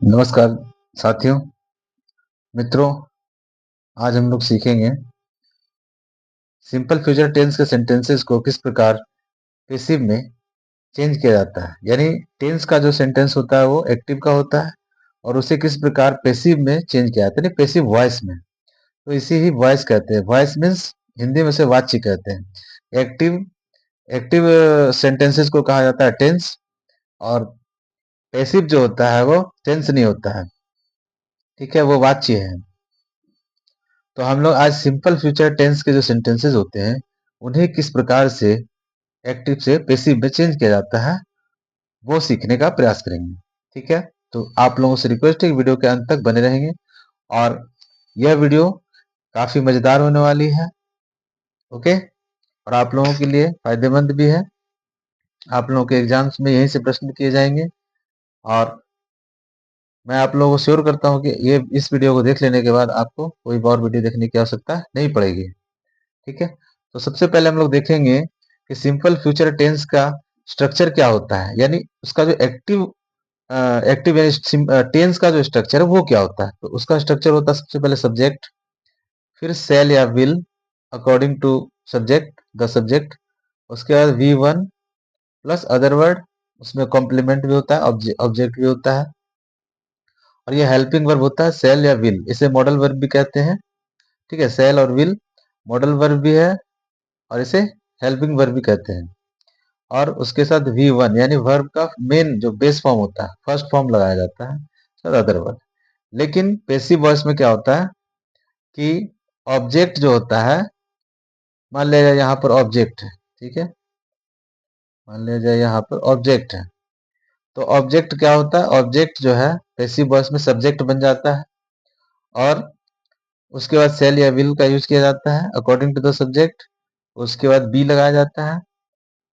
नमस्कार साथियों, मित्रों। आज हम लोग सीखेंगे सिंपल फ्यूचर टेंस के सेंटेंसेस को किस प्रकार पैसिव में चेंज किया जाता है। यानी टेंस का जो सेंटेंस होता है वो एक्टिव का होता है और उसे किस प्रकार पैसिव में चेंज किया जाता है, यानी पैसिव वॉइस में। तो इसी ही वॉइस कहते हैं। वॉइस मीन्स हिंदी में से वाच्य कहते हैं। एक्टिव एक्टिव सेंटेंसेस को कहा जाता है टेंस, और पैसिव जो होता है वो टेंस नहीं होता है, ठीक है, वो वाच्य है। तो हम लोग आज सिंपल फ्यूचर टेंस के जो सेंटेंसेस होते हैं उन्हें किस प्रकार से एक्टिव से पैसिव में चेंज किया जाता है वो सीखने का प्रयास करेंगे। ठीक है, तो आप लोगों से रिक्वेस्ट है कि वीडियो के अंत तक बने रहेंगे और यह वीडियो काफी मजेदार होने वाली है। ओके, और आप लोगों के लिए फायदेमंद भी है। आप लोगों के एग्जाम्स में यहीं से प्रश्न किए जाएंगे और मैं आप लोगों को श्योर करता हूं कि ये इस वीडियो को देख लेने के बाद आपको कोई और वीडियो देखने की आवश्यकता नहीं पड़ेगी। ठीक है, तो सबसे पहले हम लोग देखेंगे कि सिंपल फ्यूचर टेंस का स्ट्रक्चर क्या होता है, यानी उसका जो एक्टिव यानी टेंस का जो स्ट्रक्चर है वो क्या होता है। तो उसका स्ट्रक्चर होता है सबसे पहले सब्जेक्ट, फिर सेल या will according to subject the subject, उसके बाद V1 प्लस अदर वर्ड, उसमें कॉम्प्लीमेंट भी होता है, ऑब्जेक्ट भी होता है, और ये हेल्पिंग वर्ब होता है सेल या विल, इसे मॉडल वर्ब भी कहते हैं। ठीक है, सेल और विल मॉडल वर्ब भी है और इसे हेल्पिंग वर्ब भी कहते हैं। और उसके साथ V1 यानी वर्ब का मेन जो बेस फॉर्म होता है, फर्स्ट फॉर्म लगाया जाता है अदर वर्ब। लेकिन पैसिव वॉइस में क्या होता है कि ऑब्जेक्ट जो होता है, मान लिया जाए यहाँ पर ऑब्जेक्ट है, ठीक है, मान लिया जाए यहाँ पर ऑब्जेक्ट है, तो ऑब्जेक्ट क्या होता है, ऑब्जेक्ट जो है पैसिव वॉइस में सब्जेक्ट बन जाता है और उसके बाद सेल या विल का यूज किया जाता है अकॉर्डिंग टू द सब्जेक्ट। उसके बाद बी लगाया जाता है।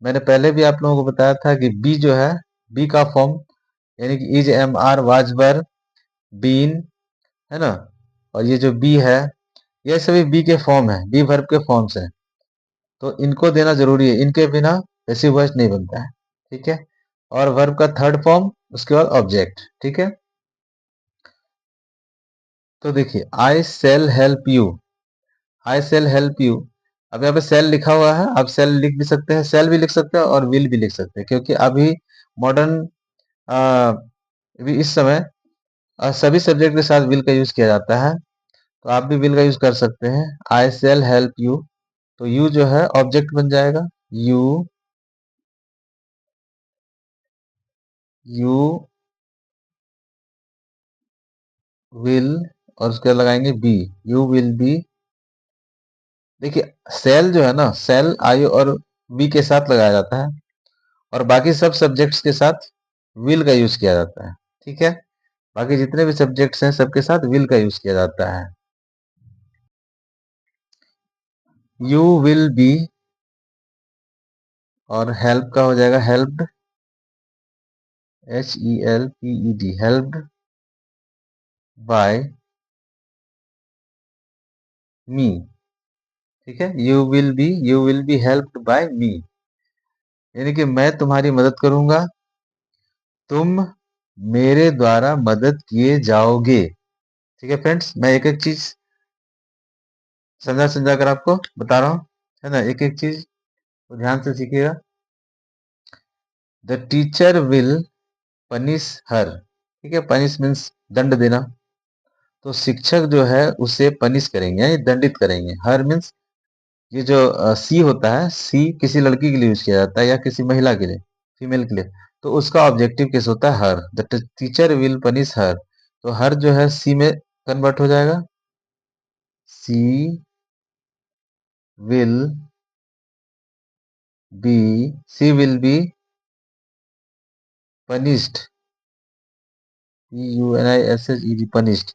मैंने पहले भी आप लोगों को बताया था कि बी जो है, बी का फॉर्म यानी कि is, am, are, was, were, been, है ना, और ये जो बी है ये सभी बी के फॉर्म है, बी वर्ब के फॉर्म्स हैं। तो इनको देना जरूरी है, इनके बिना पैसिव वॉइस नहीं बनता है। ठीक है, और वर्ब का थर्ड फॉर्म, उसके बाद ऑब्जेक्ट। ठीक है, तो देखिए I shall help you, I shall help you. अब यहाँ पे सेल लिखा हुआ है, आप सेल लिख भी सकते हैं, सेल भी लिख सकते हैं और विल भी लिख सकते हैं, क्योंकि अभी मॉडर्न अभी इस समय सभी सब्जेक्ट के साथ विल का यूज किया जाता है। तो आप भी विल का यूज कर सकते हैं। आई सेल हेल्प यू, तो यू जो है ऑब्जेक्ट बन जाएगा, यू, यू विल, और उसके बाद लगाएंगे बी, यू विल बी। देखिए सेल जो है ना, सेल आई और बी के साथ लगाया जाता है और बाकी सब सब्जेक्ट्स के साथ विल का यूज किया जाता है। ठीक है, बाकी जितने भी सब्जेक्ट्स हैं सबके साथ विल का यूज किया जाता है। यू विल बी, और हेल्प का हो जाएगा helped, HELPED, helped by me. ठीक है, you will be helped by me, यानी कि मैं तुम्हारी मदद करूंगा, तुम मेरे द्वारा मदद किए जाओगे। ठीक है फ्रेंड्स, मैं एक एक चीज समझा समझा कर आपको बता रहा हूँ, है ना, एक एक चीज को ध्यान से सीखिएगा। द टीचर विल पनिश हर, ठीक है, पनिश मीन्स दंड देना, तो शिक्षक जो है उसे पनिश करेंगे यानी दंडित करेंगे। हर मीन्स ये जो सी होता है, सी किसी लड़की के लिए यूज किया जाता है या किसी महिला के लिए, फीमेल के लिए, तो उसका ऑब्जेक्टिव केस होता है her. The teacher will punish her, तो हर जो है सी में कन्वर्ट हो जाएगा, she will be, she will be punished, PUNISHED, punished,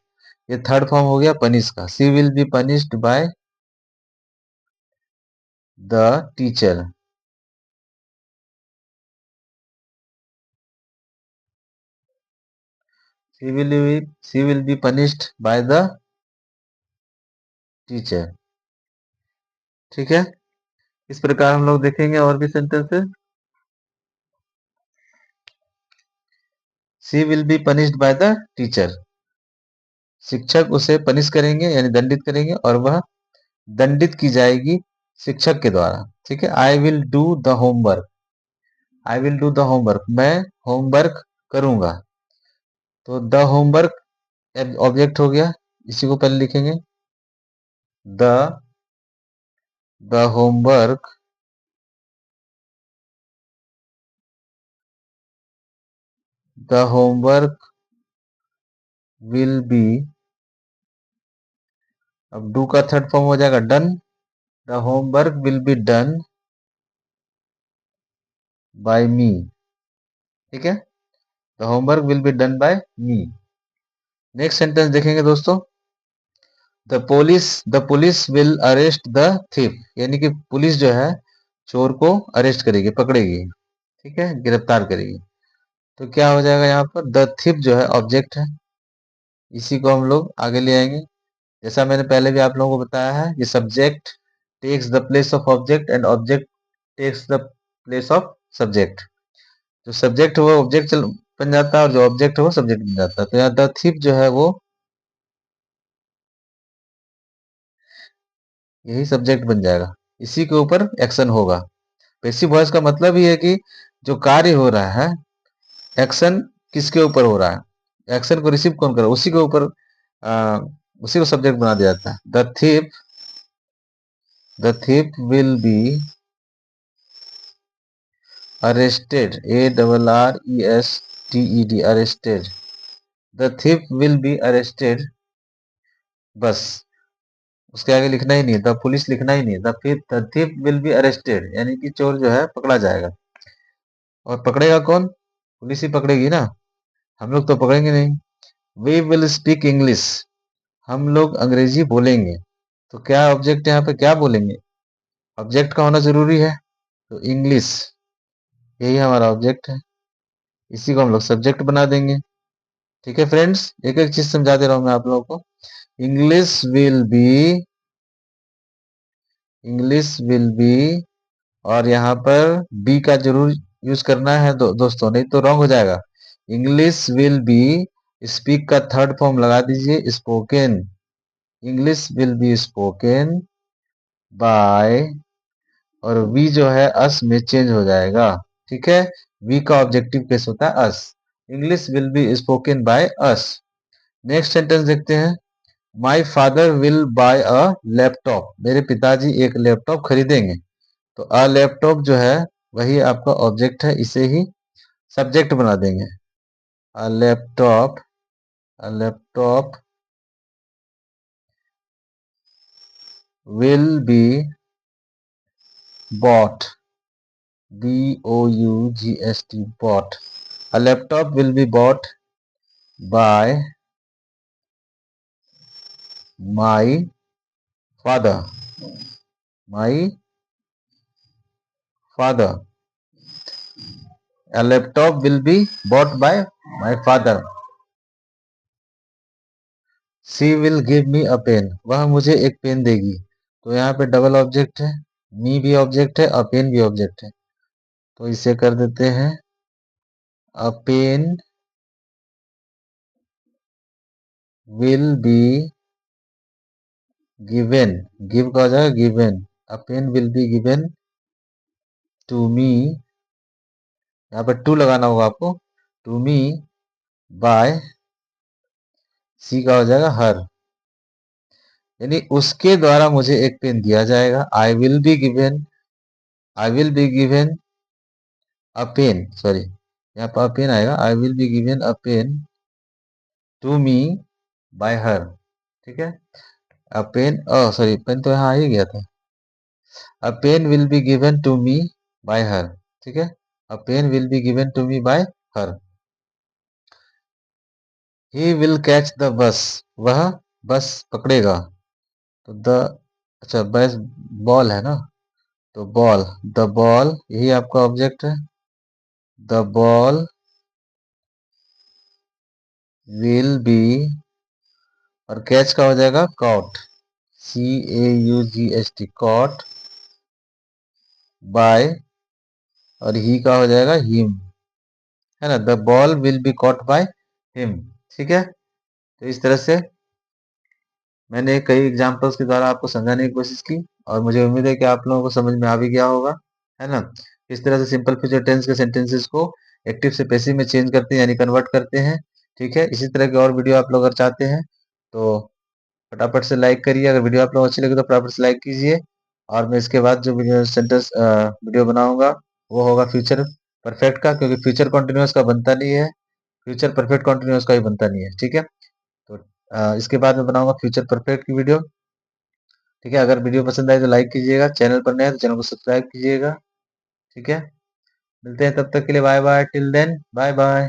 ये थर्ड फॉर्म हो गया पनिश का। She will be punished by the teacher, she will be punished by the teacher. ठीक है, इस प्रकार हम लोग देखेंगे और भी sentences. She will be punished by the teacher, शिक्षक उसे पनिश करेंगे यानी दंडित करेंगे और वह दंडित की जाएगी शिक्षक के द्वारा। ठीक है, I will do the homework, I will do the homework, मैं होमवर्क करूंगा। तो द होमवर्क ऑब्जेक्ट हो गया, इसी को पहले लिखेंगे, the homework the homework will be, अब डू का थर्ड फॉर्म हो जाएगा done, the homework will be done by me. ठीक है, the homework will be done by me. Next sentence देखेंगे दोस्तों, the police will arrest the thief, यानी कि पुलिस जो है चोर को अरेस्ट करेगी, पकड़ेगी। ठीक है, गिरफ्तार करेगी। तो क्या हो जाएगा यहाँ पर, द थीफ जो है ऑब्जेक्ट है, इसी को हम लोग आगे ले आएंगे। जैसा मैंने पहले भी आप लोगों को बताया है कि subject takes the place of object and object takes the place of subject. जो सब्जेक्ट है वो ऑब्जेक्ट बन जाता है और जो ऑब्जेक्ट है वो सब्जेक्ट बन जाता है। तो यहाँ द थीफ जो है वो यही सब्जेक्ट बन जाएगा, इसी के ऊपर एक्शन होगा। पैसिव वॉइस का मतलब ही है कि जो कार्य हो रहा है, एक्शन किसके ऊपर हो रहा है, एक्शन को रिसीव कौन कर रहा है, उसी के ऊपर उसी को सब्जेक्ट बना दिया जाता है। The thief will be arrested, ARRESTED, arrested, the thief will be arrested, बस उसके आगे लिखना ही नहीं, द पुलिस लिखना ही नहीं, the thief will be arrested, यानी कि चोर जो है पकड़ा जाएगा। और पकड़ेगा कौन, पुलिस ही पकड़ेगी ना, हम लोग तो पकड़ेंगे नहीं। वी विल स्पीक इंग्लिश, हम लोग अंग्रेजी बोलेंगे। तो क्या ऑब्जेक्ट यहाँ पे क्या बोलेंगे, ऑब्जेक्ट का होना जरूरी है, तो इंग्लिश यही हमारा ऑब्जेक्ट है, इसी को हम लोग सब्जेक्ट बना देंगे। ठीक है फ्रेंड्स, एक एक चीज समझा दे रहा हूं मैं आप लोगों को। English will B, English will be, और यहाँ पर बी का जरूर यूज करना है दोस्तों, नहीं तो रॉन्ग हो जाएगा। इंग्लिश विल बी, स्पीक का थर्ड फॉर्म लगा दीजिए spoken, English will be spoken bye, और वी जो है अस में चेंज हो जाएगा। ठीक है, वी का ऑब्जेक्टिव केस होता है us, English will be spoken by us. Next sentence देखते हैं, my father will buy a laptop, मेरे पिताजी एक लैपटॉप खरीदेंगे। तो अ लैपटॉप जो है वही आपका ऑब्जेक्ट है, इसे ही सब्जेक्ट बना देंगे। A laptop, a laptop will be bought, BOUGHT, bought, a laptop will be bought by my father, my father, a laptop will be bought by my father, she will give me a pen, वह मुझे एक pen देगी। तो यहाँ पे double object है, मी भी object है और पेन भी ऑब्जेक्ट है, तो इसे कर देते हैं a pen will be given, give का हो जाएगा given, a pen will be given to me, यहाँ पर टू लगाना होगा आपको, टू मी बाय, सी का हो जाएगा हर, यानी उसके द्वारा मुझे एक पेन दिया जाएगा। I will be given, I will be given a pen, sorry यहाँ पर पेन आएगा, I will be given a pen to me by her. ठीक है, अ पेन, सॉरी पेन तो यहाँ आ ही गया था, a pen will be given to me by her. ठीक है, a pen will be given to me by her. He will catch the bus, वह बस पकड़ेगा। तो द, अच्छा बस बॉल है ना, तो बॉल, द बॉल यही आपका ऑब्जेक्ट है, द बॉल विल बी, और कैच का हो जाएगा कॉट, CAUGHT, कॉट बाय, और ही का हो जाएगा हिम, है ना, the ball will be caught by him. ठीक है, तो इस तरह से मैंने कई एग्जांपल्स के द्वारा आपको समझाने की कोशिश की और मुझे उम्मीद है कि आप लोगों को समझ में आ भी गया होगा, है ना। इस तरह से सिंपल फ्यूचर टेंस के सेंटेंसेस को एक्टिव से पैसिव में चेंज करते हैं यानी कन्वर्ट करते हैं। ठीक है, इसी तरह की और वीडियो आप लोग अगर चाहते हैं तो फटाफट से लाइक करिए। अगर वीडियो आप लोगों को अच्छी लगी तो फटाफट से लाइक कीजिए। और मैं इसके बाद जो वीडियो सेंटेंस वीडियो बनाऊंगा वो होगा फ्यूचर परफेक्ट का, क्योंकि फ्यूचर कॉन्टिन्यूअस का बनता नहीं है, फ्यूचर परफेक्ट कॉन्टिन्यूअस का ही बनता नहीं है। ठीक है, तो इसके बाद मैं बनाऊंगा फ्यूचर परफेक्ट की वीडियो। ठीक है, अगर वीडियो पसंद आए तो लाइक कीजिएगा, चैनल पर नए हैं तो चैनल को सब्सक्राइब कीजिएगा। ठीक है, मिलते हैं तब तक के लिए, bye bye, till then bye bye.